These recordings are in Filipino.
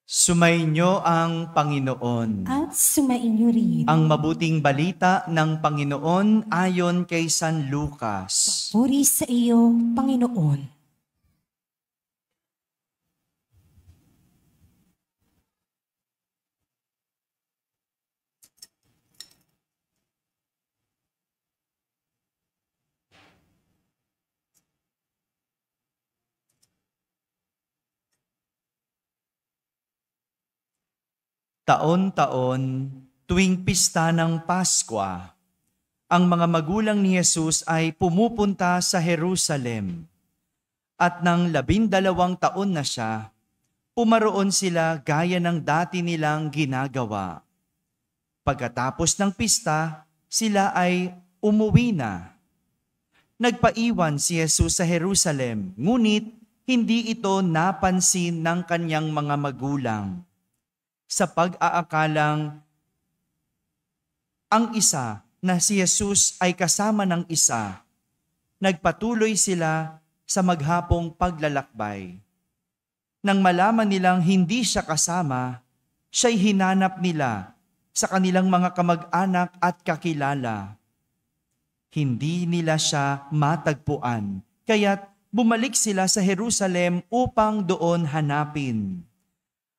Sumainyo ang Panginoon. At sumainyo rin. Ang mabuting balita ng Panginoon ayon kay San Lucas. Puri sa iyo, Panginoon. Taon-taon, tuwing pista ng Pasko, ang mga magulang ni Jesus ay pumupunta sa Jerusalem. At nang 12 taon na siya, pumaroon sila gaya ng dati nilang ginagawa. Pagkatapos ng pista, sila ay umuwi na. Nagpaiwan si Jesus sa Jerusalem, ngunit hindi ito napansin ng kanyang mga magulang. Sa pag-aakalang ang isa na si Jesus ay kasama ng isa, nagpatuloy sila sa maghapong paglalakbay. Nang malaman nilang hindi siya kasama, siya'y hinanap nila sa kanilang mga kamag-anak at kakilala. Hindi nila siya matagpuan, kaya't bumalik sila sa Jerusalem upang doon hanapin.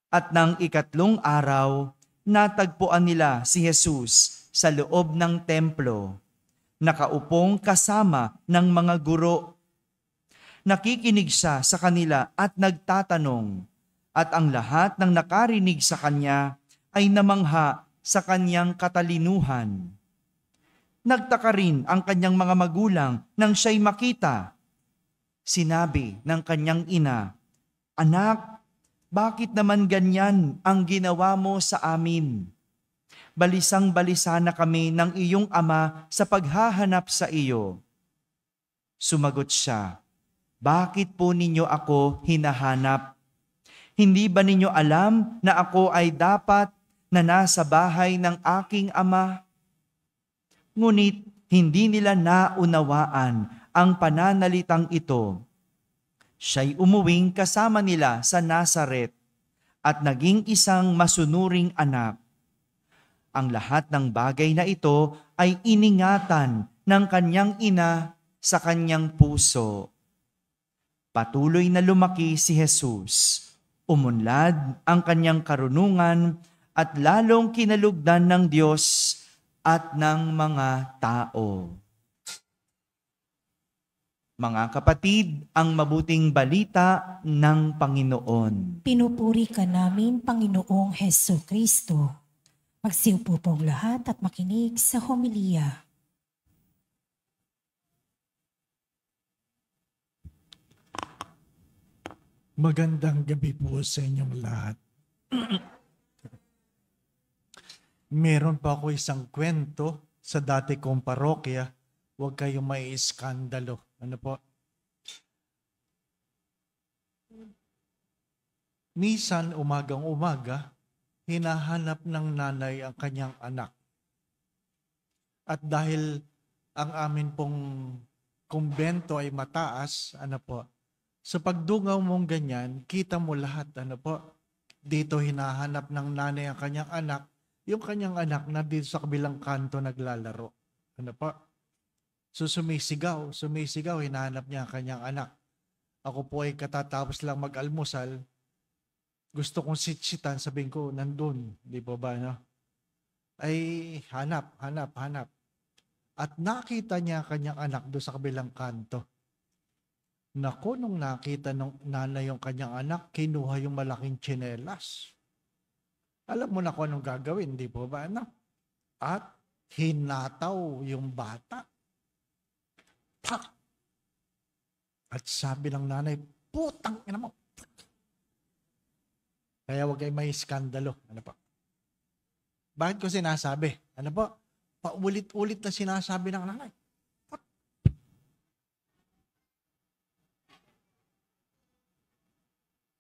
At nang 3 araw, natagpuan nila si Jesus sa loob ng templo, nakaupong kasama ng mga guro. Nakikinig siya sa kanila at nagtatanong, at ang lahat ng nakarinig sa kanya ay namangha sa kanyang katalinuhan. Nagtaka rin ang kanyang mga magulang nang siya'y makita. Sinabi ng kanyang ina, "Anak, bakit naman ganyan ang ginawa mo sa amin? Balisang-balisa na kami ng iyong ama sa paghahanap sa iyo." Sumagot siya, "Bakit po ninyo ako hinahanap? Hindi ba ninyo alam na ako ay dapat na nasa bahay ng aking ama?" Ngunit hindi nila naunawaan ang pananalitang ito. Siya'y umuwing kasama nila sa Nazaret at naging isang masunuring anak. Ang lahat ng bagay na ito ay iningatan ng kanyang ina sa kanyang puso. Patuloy na lumaki si Jesus. Umunlad ang kanyang karunungan at lalong kinalugdan ng Diyos at ng mga tao. Mga kapatid, ang mabuting balita ng Panginoon. Pinupuri ka namin, Panginoong Heso Kristo. Magsiupo pong lahat at makinig sa homilya. Magandang gabi po sa inyong lahat. Meron pa ako isang kwento sa dati kong parokya. Huwag kayong maiiskandalo. Ano po? Minsan, umagang-umaga, hinahanap ng nanay ang kanyang anak. At dahil ang amin pong kumbento ay mataas, ano po, sa pagdungaw mong ganyan, kita mo lahat, ano po, dito hinahanap ng nanay ang kanyang anak, yung kanyang anak na dito sa kabilang kanto naglalaro. Ano po? So sumisigaw, hinahanap niya ang kanyang anak. Ako po ay katatapos lang mag-almusal, gusto kong sitsitan, sabihin ko, nandun, di po ba, no? Ay, hanap. At nakita niya ang kanyang anak doon sa kabilang kanto. Naku, nung nakita ng nanay yung kanyang anak, kinuha yung malaking tsinelas. Alam mo na kung anong gagawin, di po ba, no? At hinataw yung bata. Pak! At sabi ng nanay, "Putang ina mo." Kaya huwag kayo may skandalo. Ano po? Bakit ko sinasabi? Ano po? Paulit-ulit na sinasabi ng nanay.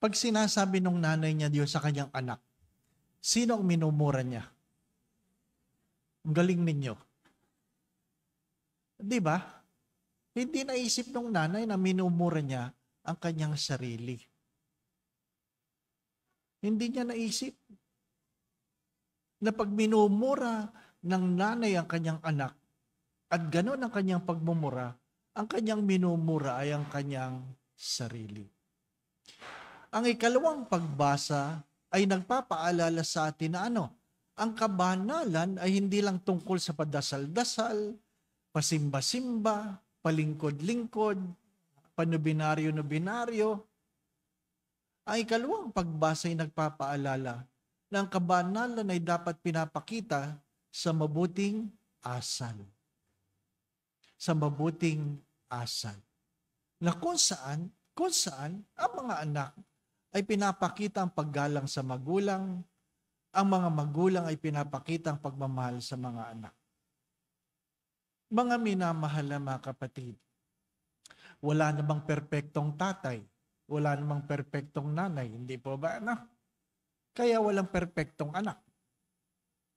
Pag sinasabi ng nanay niya Diyos sa kanyang anak, sino ang minumura niya? Ang galing ninyo. Di ba? Hindi naisip ng nanay na minumura niya ang kanyang sarili. Hindi niya naisip na pag minumura ng nanay ang kanyang anak at gano'n ang kanyang pagmumura, ang kanyang minumura ay ang kanyang sarili. Ang ikalawang pagbasa ay nagpapaalala sa atin na ang kabanalan ay hindi lang tungkol sa padasal-dasal, pasimba-simba, palingkod-lingkod, panubinaryo-nubinaryo. Ang ikalawang pagbasa ay nagpapaalala na ang kabanalan ay dapat pinapakita sa mabuting asal. Sa mabuting asal. Na kung saan ang mga anak ay pinapakita ang paggalang sa magulang, ang mga magulang ay pinapakita ang pagmamahal sa mga anak. Mga minamahal na mga kapatid, wala namang perpektong tatay, wala namang perpektong nanay, hindi po ba? Kaya walang perpektong anak.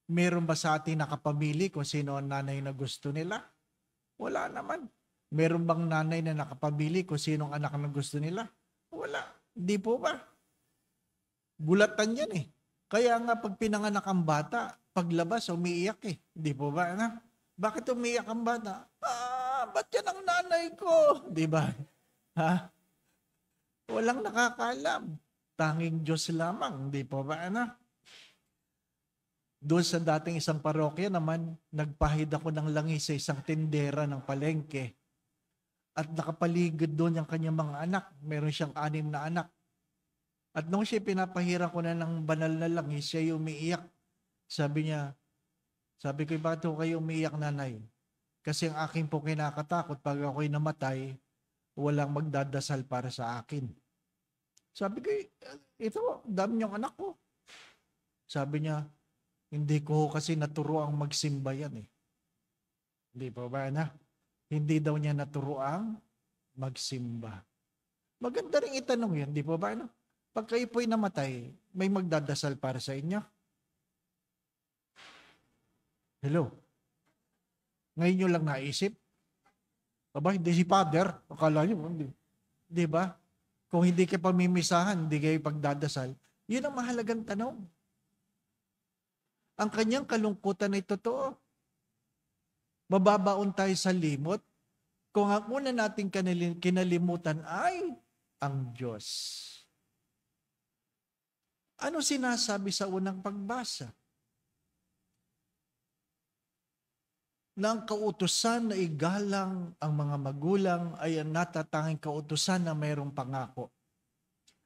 Meron ba sa atin nakapamili kung sino ang nanay na gusto nila? Wala naman. Meron bang nanay na nakapamili kung sino ang anak na gusto nila? Wala. Hindi po ba? Bulatan yan eh. Kaya nga pag pinanganak ang bata, paglabas umiiyak eh. Hindi po ba? Bakit umiiyak ang bata? Ba't yan ang nanay ko? Di ba? Ha? Walang nakakaalam. Tanging Diyos lamang. Di po ba? Doon sa dating isang parokya naman, nagpahid ako ng langis sa isang tindera ng palengke. At nakapaligid doon yung kanyang mga anak. Meron siyang 6 na anak. At nung siya pinapahira ko na ng banal na langis, siya yung umiiyak. Sabi ko, bakit kayo umiiyak, nanay? Kasi ang aking po kinakatakot, pag ako'y namatay, walang magdadasal para sa akin. Sabi ko, ito, dami niyong anak ko. Sabi niya, hindi ko kasi naturoang magsimba yan eh. Hindi po ba Hindi daw niya naturoang magsimba. Maganda rin itanong yan, di po ba? Pag kayo po'y namatay, may magdadasal para sa inyo? Hello? Ngayon nyo lang naisip? Aba, hindi si Father. Akala nyo, hindi. Di ba? Kung hindi kayo pamimisahan, hindi kayo pagdadasal, yun ang mahalagang tanong. Ang kanyang kalungkutan ay totoo. Mababaon tayo sa limot kung ang una nating kinalimutan ay ang Diyos. Ano sinasabi sa unang pagbasa? Na ang kautusan na igalang ang mga magulang ay ang natatanging kautusan na mayroong pangako.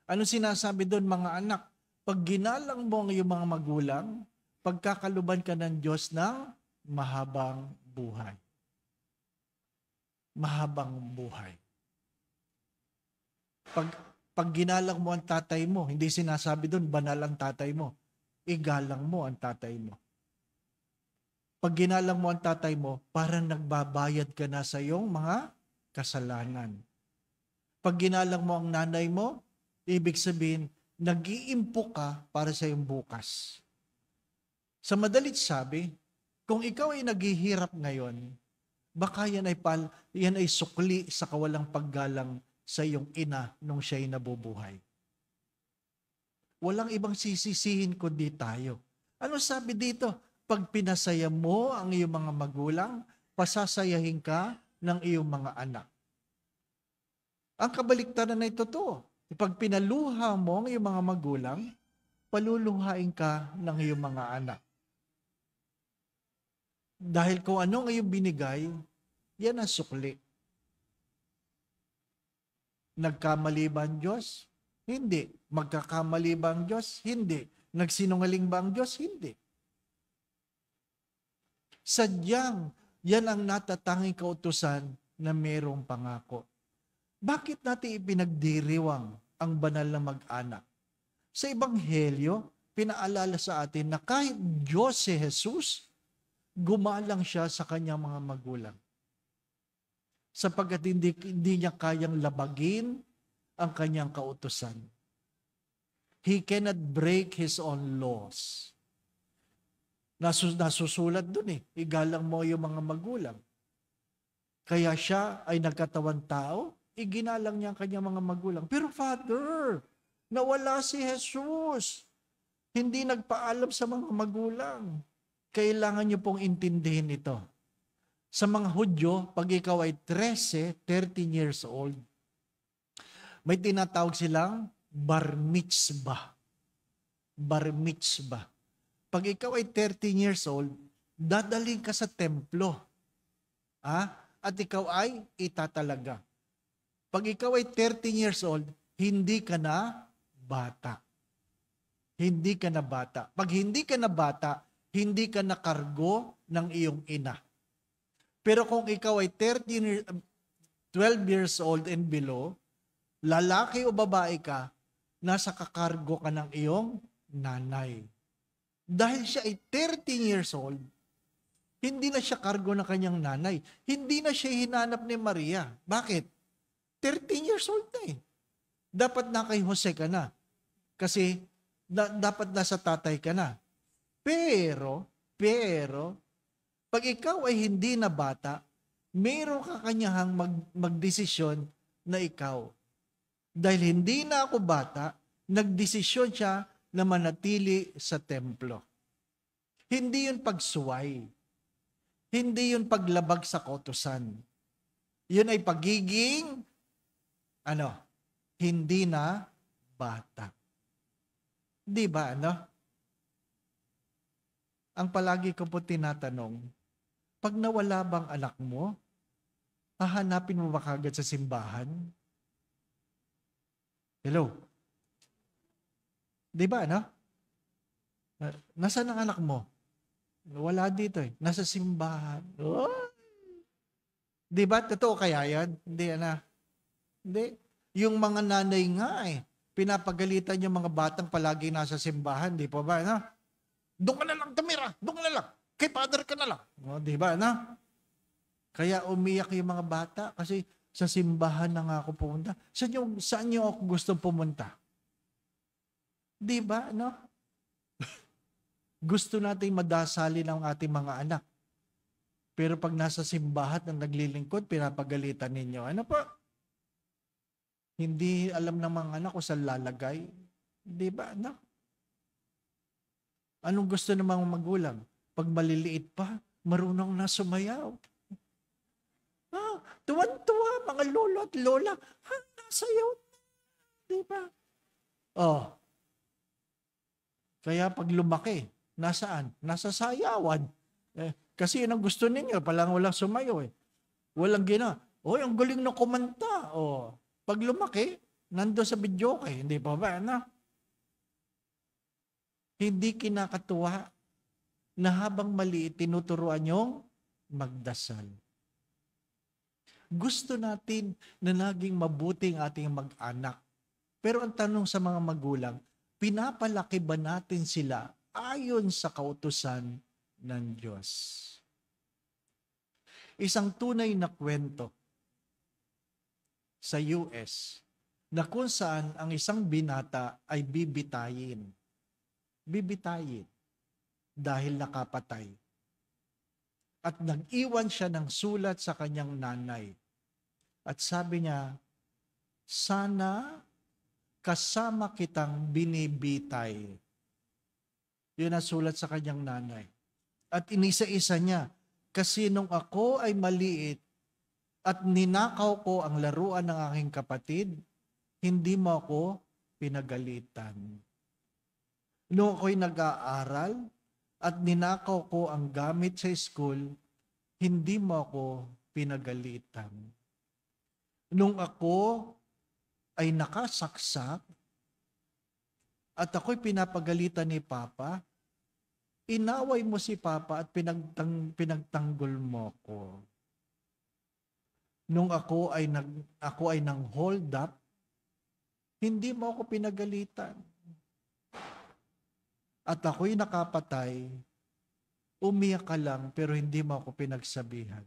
Ano sinasabi doon, mga anak? Pag ginalang mo ang iyong mga magulang, pagkakaluban ka ng Diyos ng mahabang buhay. Mahabang buhay. Pag ginalang mo ang tatay mo, hindi sinasabi doon, banal ang tatay mo. Igalang mo ang tatay mo. Pag ginalang mo ang tatay mo, parang nagbabayad ka na sa iyong mga kasalanan. Pag ginalang mo ang nanay mo, ibig sabihin, nag-iimpo ka para sa iyong bukas. Sa madalit sabi, kung ikaw ay naghihirap ngayon, baka yan ay sukli sa kawalang paggalang sa iyong ina nung siya'y nabubuhay. Walang ibang sisisihin kundi tayo. Ano sabi dito? Pag pinasaya mo ang iyong mga magulang, pasasayahin ka ng iyong mga anak. Ang kabaliktaran ay totoo. Pag pinaluha mo ang iyong mga magulang, paluluhain ka ng iyong mga anak. Dahil kung ano ang iyong binigay, yan ang sukli. Nagkamali ba ang Diyos? Hindi. Magkakamali ba ang Diyos? Hindi. Nagsinungaling ba ang Diyos? Hindi. Sadyang, yan ang natatanging kautusan na mayroong pangako. Bakit natin ipinagdiriwang ang banal na mag-anak? Sa Ebanghelyo, pinaalala sa atin na kahit Diyos si Jesus, gumalang siya sa kanyang mga magulang. Sapagkat hindi niya kayang labagin ang kanyang kautusan. He cannot break His own laws. Nasusulat dun igalang mo yung mga magulang. Kaya siya ay nagkatawang tao, iginalang niya ang kanyang mga magulang. Pero Father, nawala si Jesus. Hindi nagpaalam sa mga magulang. Kailangan nyo pong intindihin ito. Sa mga Hudyo, pag ikaw ay 13 years old, may tinatawag silang bar mitzvah. Bar mitzvah. Pag ikaw ay 13 years old, dadaling ka sa templo. At ikaw ay itatalaga. Pag ikaw ay 13 years old, hindi ka na bata. Hindi ka na bata. Pag hindi ka na bata, hindi ka na kargo ng iyong ina. Pero kung ikaw ay 12 years old and below, lalaki o babae ka, nasa kakargo ka ng iyong nanay. Dahil siya ay 13 years old, hindi na siya kargo ng kanyang nanay. Hindi na siya hinanap ni Maria. Bakit? 13 years old na eh. Dapat na kay Jose ka na. Kasi dapat nasa tatay ka na. Pero, pag ikaw ay hindi na bata, mayroon ka kanyang magdesisyon na ikaw. Dahil hindi na ako bata, nagdesisyon siya na manatili sa templo. Hindi yun pagsuway. Hindi yun paglabag sa kautusan. Yun ay pagiging, hindi na bata. Di ba, Ang palagi ko po tinatanong, pag nawala bang anak mo, hahanapin mo ba kagad sa simbahan? Hello? Di ba, Nasaan ang anak mo? Wala dito eh. Nasa simbahan. Oh! Di ba? Totoo kaya yan? Hindi, Hindi. Yung mga nanay nga pinapagalitan yung mga batang palagi nasa simbahan. Di pa ba, Doon ka na lang tumira. Doon ka na lang. Kay father ka na lang. O, di ba, Kaya umiyak yung mga bata kasi sa simbahan na nga ako pumunta. Saan nyo ako gusto pumunta? Di ba, Gusto natin madasali ng ating mga anak. Pero pag nasa simbahan na naglilingkod, pinapagalitan ninyo. Ano pa? Hindi alam ng mga anak kung saan lalagay. Di ba, Anong gusto ng mga magulang? Pag maliliit pa, marunong na sumayaw. Tuwan-tuwa, mga lolo at lola. Nasayaw na. Di ba? Kaya pag lumaki, nasaan? Nasa sayawan. Kasi yun ang gusto ninyo, palang walang sumayaw Walang ang galing na kumanta. Pag lumaki, nando sa video hindi pa ba, Hindi kinakatuwa na habang maliit, tinuturuan yung magdasal. Gusto natin na naging mabuting ating mag-anak. Pero ang tanong sa mga magulang, pinapalaki ba natin sila ayon sa kautusan ng Diyos? Isang tunay na kwento sa US na kung saan ang isang binata ay bibitayin. Bibitayin dahil nakapatay. At nag-iwan siya ng sulat sa kanyang nanay. At sabi niya, sana kasama kitang binibitay. Yun ang sulat sa kanyang nanay. At inisa-isa niya, kasi nung ako ay maliit at ninakaw ko ang laruan ng aking kapatid, hindi mo ako pinagalitan. Nung ako'y nag-aaral at ninakaw ko ang gamit sa school, hindi mo ako pinagalitan. Nung ako ay nakasaksak at ako'y pinapagalitan ni Papa, inaway mo si Papa at pinagtanggol mo ko. Nung ako ay nang hold up, hindi mo ako pinagalitan. At ako'y nakapatay, umiyak ka lang pero hindi mo ako pinagsabihan.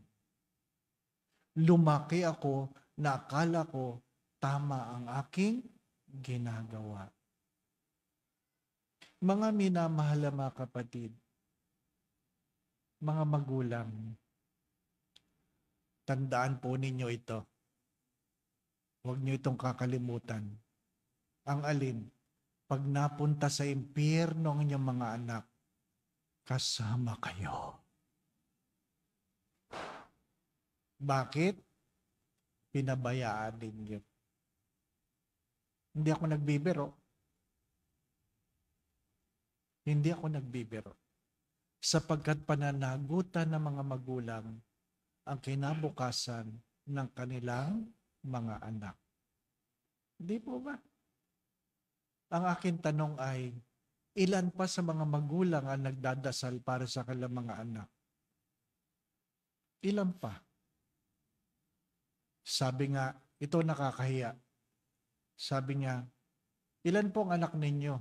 Lumaki ako na akala ko tama ang aking ginagawa. Mga minamahal na mga kapatid, mga magulang, tandaan po ninyo ito. Huwag niyo itong kakalimutan. Ang alin? pag napunta sa impyerno ang inyong mga anak, kasama kayo. Bakit? Pinabayaan ninyo. Hindi ako nagbibiro. Hindi ako nagbibiro. Sapagkat pananagutan ng mga magulang ang kinabukasan ng kanilang mga anak. Hindi po ba? Ang aking tanong ay, ilan pa sa mga magulang ang nagdadasal para sa kanilang mga anak? Ilan pa? Sabi nga, ito nakakahiya. Sabi niya, ilan po ang anak ninyo?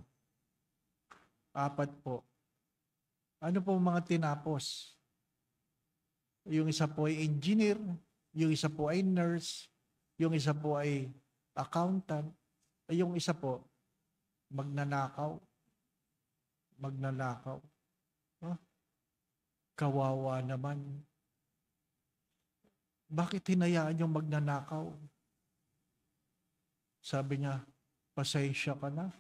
4 po. Ano po mga tinapos? Yung isa po ay engineer, yung isa po ay nurse, yung isa po ay accountant, yung isa po, magnanakaw. Magnanakaw. Huh? Kawawa naman. Bakit hinayaan yung magnanakaw? Sabi niya, pasensya ka na.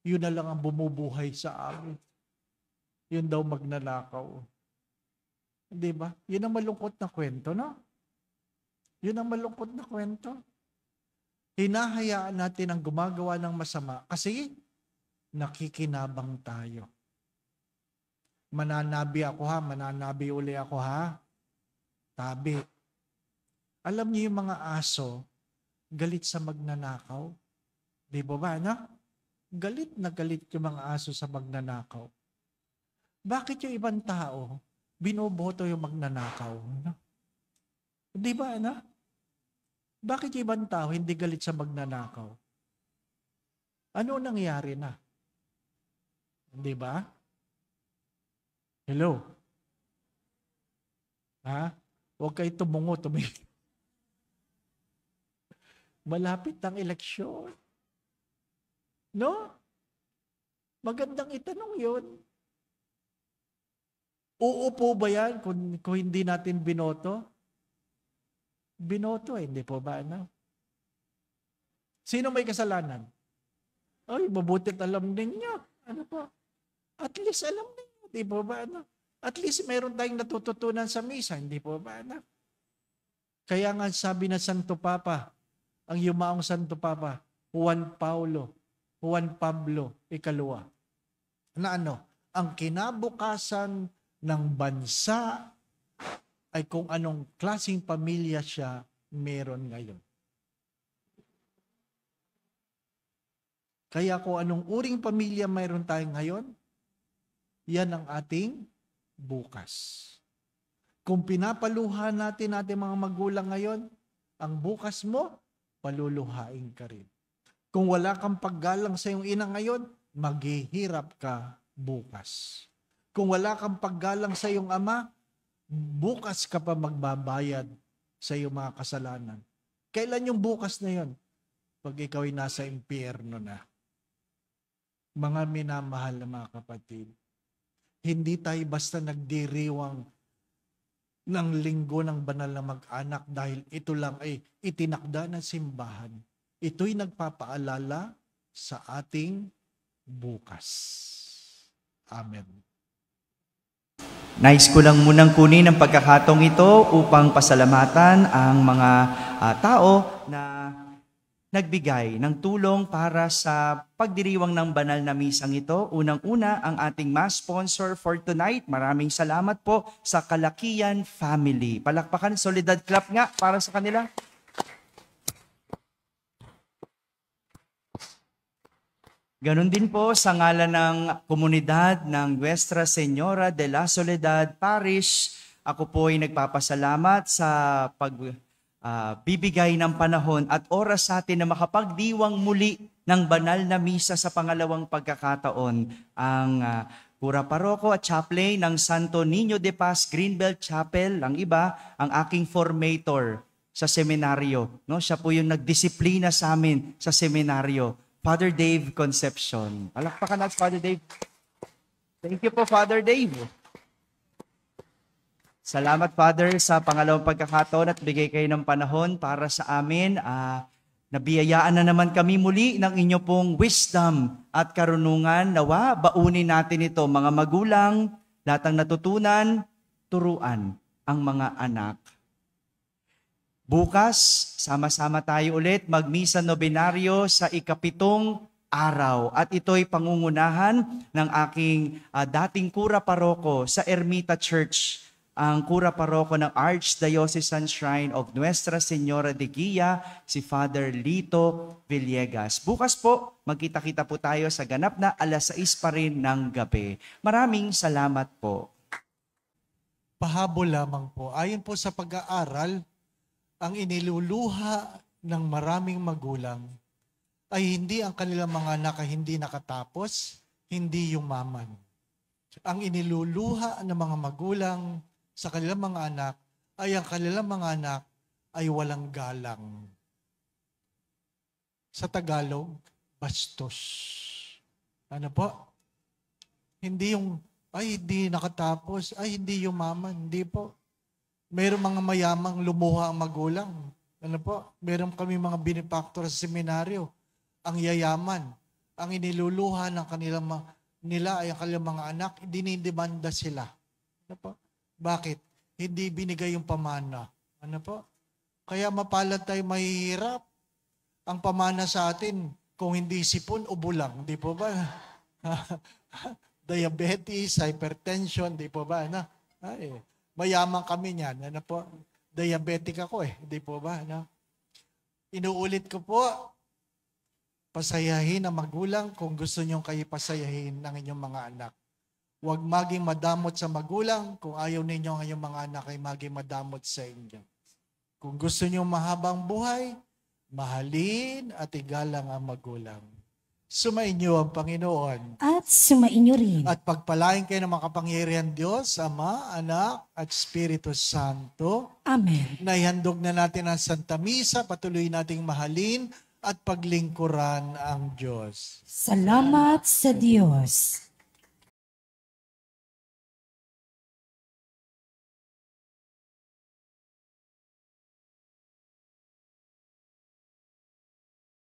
Yun na lang ang bumubuhay sa amin. Yun daw magnanakaw. Di ba? Yun ang malungkot na kwento, no? Yun ang malungkot na kwento. Hinahayaan natin ang gumagawa ng masama kasi nakikinabang tayo. Mananabi ako ha, mananabi uli ako ha. Tabi. Alam niyo yung mga aso, galit sa magnanakaw? Di ba ba, no? Galit na galit yung mga aso sa magnanakaw. Bakit yung ibang tao, binoboto yung magnanakaw? No? Di ba, no? Bakit yung ibang tao hindi galit sa magnanakaw? Ano nangyari na? Di ba? Hello? Ha? Huwag kayo tumungo, tumingin. Malapit ang eleksyon. No? Magandang itanong yun. Uupo ba yan kung hindi natin binoto? Binoto hindi po ba? No? Sino may kasalanan? Ay, mabutit alam ninyo. Ano po? At least alam ninyo. Di po ba? No? At least meron tayong natututunan sa misa. Hindi po ba? No? Kaya nga sabi na Santo Papa, ang yumaong Santo Papa, Juan Pablo Ikaluwa, na ano, ang kinabukasan ng bansa ay kung anong klaseng pamilya siya meron ngayon. Kaya kung anong uring pamilya mayroon tayo ngayon, yan ang ating bukas. Kung pinapaluhan natin mga magulang ngayon, ang bukas mo, paluluhain ka rin. Kung wala kang paggalang sa iyong ina ngayon, maghihirap ka bukas. Kung wala kang paggalang sa iyong ama, bukas ka pa magbabayad sa iyong mga kasalanan. Kailan yung bukas na yon? Pag ikaw ay nasa impyerno na. Mga minamahal na mga kapatid, hindi tayo basta nagdiriwang ng linggo ng banal na mag-anak dahil ito lang ay itinakda ng simbahan. Ito'y nagpapaalala sa ating bukas. Amen. Nais ko lang munang kunin ang pagkakataong ito upang pasalamatan ang mga tao na nagbigay ng tulong para sa pagdiriwang ng banal na misang ito. Unang-una, ang ating mass sponsor for tonight. Maraming salamat po sa Kalakian Family. Palakpakan, Solidad clap nga para sa kanila. Ganon din po sa ngalan ng komunidad ng Nuestra Señora de la Soledad Parish. Ako po ay nagpapasalamat sa bibigay ng panahon at oras sa atin na makapagdiwang muli ng banal na misa sa pangalawang pagkakataon. Ang Pura Paroko at Chaplain ng Santo Niño de Paz Greenbelt Chapel, ang iba, ang aking formator sa seminaryo. No? Siya po yung nagdisiplina sa amin sa seminaryo. Father Dave Concepcion. Palakpakan natin, Father Dave. Thank you po, Father Dave. Salamat, Father, sa pangalawang pagkakataon at bigay kayo ng panahon para sa amin Nabiyayaan na naman kami muli ng inyo pong wisdom at karunungan. Nawa, baunin natin ito, mga magulang, lahat ng natutunan, turuan ang mga anak. Bukas, sama-sama tayo ulit magmisa nobenaryo sa 7 araw. At ito'y pangungunahan ng aking dating kura paroko sa Ermita Church, ang kura paroko ng Archdiocesan Shrine of Nuestra Señora de Guia, si Father Lito Villegas. Bukas po, magkita-kita po tayo sa ganap na 6:00 pa rin ng gabi. Maraming salamat po. Pahabol lamang po. Ayon po sa pag-aaral, ang iniluluha ng maraming magulang ay hindi ang kanilang mga anak ay hindi nakatapos, hindi yumaman. Ang iniluluha ng mga magulang sa kanilang mga anak ay ang kanilang mga anak ay walang galang. Sa Tagalog, bastos. Ano po? Hindi yung, ay hindi nakatapos, ay hindi yumaman. Hindi po. Mayroong mga mayamang lumuha ang magulang. Ano po? Mayroong kami mga benefactor sa seminaryo. Ang yayaman, ang iniluluha ng nila ay ang kanilang mga anak, dinidemanda sila. Ano po? Bakit? Hindi binigay yung pamana. Ano po? Kaya mapalad tayo mahihirap. Ang pamana sa atin, kung hindi sipon o bulang, di po ba? Diabetes, hypertension, di po ba? Ano? Ay, mayaman kami niyan. Ano po? Diabetic ako di po ba? Ano? Inuulit ko po, pasayahin ang magulang kung gusto nyo kayo pasayahin ng inyong mga anak. Huwag maging madamot sa magulang kung ayaw ninyo ang inyong mga anak ay maging madamot sa inyo. Kung gusto nyo mahabang buhay, mahalin at igalang ang magulang. Sumainyo ang Panginoon. At sumainyo rin. At pagpalain kayo ng makapangyarihan Diyos, Ama, Anak, at Espiritu Santo. Amen. Naihandog na natin ang Santa Misa, patuloy nating mahalin at paglingkuran ang Diyos. Salamat sa Diyos.